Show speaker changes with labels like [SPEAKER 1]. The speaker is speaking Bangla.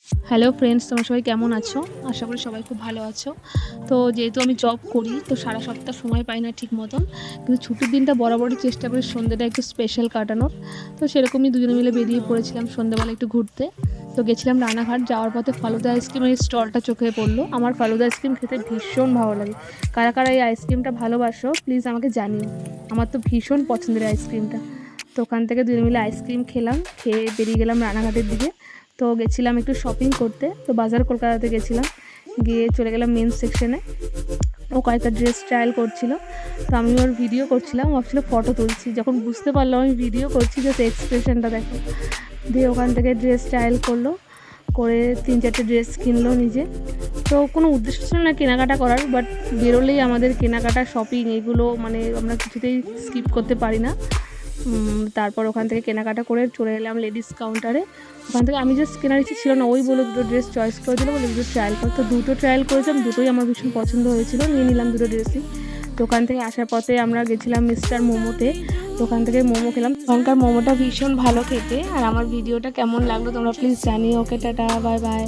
[SPEAKER 1] হ্যালো ফ্রেন্ডস, তোমরা সবাই কেমন আছো? আশা করি সবাই খুব ভালো আছো। তো যেহেতু আমি জব করি, তো সারা সপ্তাহ সময় পাই না ঠিক মতন, কিন্তু ছুটির দিনটা বরাবরই চেষ্টা করি সন্ধ্যেটা একটু স্পেশাল কাটানোর। তো সেরকমই দুজনে মিলে বেরিয়ে পড়েছিলাম সন্ধ্যেবেলা একটু ঘুরতে। তো গেছিলাম রানাঘাট, যাওয়ার পথে ফালুদা আইসক্রিমের স্টলটা চোখে পড়লো। আমার ফালুদা আইসক্রিম খেতে ভীষণ ভালো লাগে। কারা কারা এই আইসক্রিমটা ভালোবাসো প্লিজ আমাকে জানিও। আমার তো ভীষণ পছন্দের আইসক্রিমটা। তো ওখান থেকে দুজনে মিলে আইসক্রিম খেলাম, খেয়ে বেরিয়ে গেলাম রানাঘাটের দিকে। তো গেছিলাম একটু শপিং করতে, তো বাজার কলকাতাতে গেছিলাম, গিয়ে চলে গেলাম মেন সেকশনে। ও কয়েকটা ড্রেস ট্রায়াল করছিল, তো আমি ওর ভিডিও করছিলাম, ভাবছিল ফটো তুলছি। যখন বুঝতে পারলাম আমি ভিডিও করছি, জাস্ট এক্সপ্রেশনটা দেখো। দিয়ে ওখান থেকে ড্রেস ট্রায়াল করলো, করে 3-4টে ড্রেস কিনলো নিজে। তো কোনো উদ্দেশ্য ছিল না কেনাকাটা করার, বাট বেরোলেই আমাদের কেনাকাটা শপিং এগুলো মানে আমরা কিছুতেই স্কিপ করতে পারি না। তারপর ওখান থেকে কেনাকাটা করে চলে এলাম লেডিস কাউন্টারে। ওখান থেকে আমি জাস্ট কেনার ইচ্ছে ছিল না, ওই বলে দুটো ড্রেস চয়েস করে দিল, বলে দুটো ট্রায়াল কর। তো দুটো ট্রায়াল করেছিলাম, দুটোই আমার ভীষণ পছন্দ হয়েছিল, নিয়ে নিলাম দুটো ড্রেসই। তো ওখান থেকে আসার পথে আমরা গেছিলাম মিস্টার মোমোতে। তো ওখান থেকে মোমো খেলাম, ওখানকার মোমোটা ভীষণ ভালো খেতে। আর আমার ভিডিওটা কেমন লাগলো তোমরা প্লিজ জানিও। ওকে, টাটা, বাই বাই।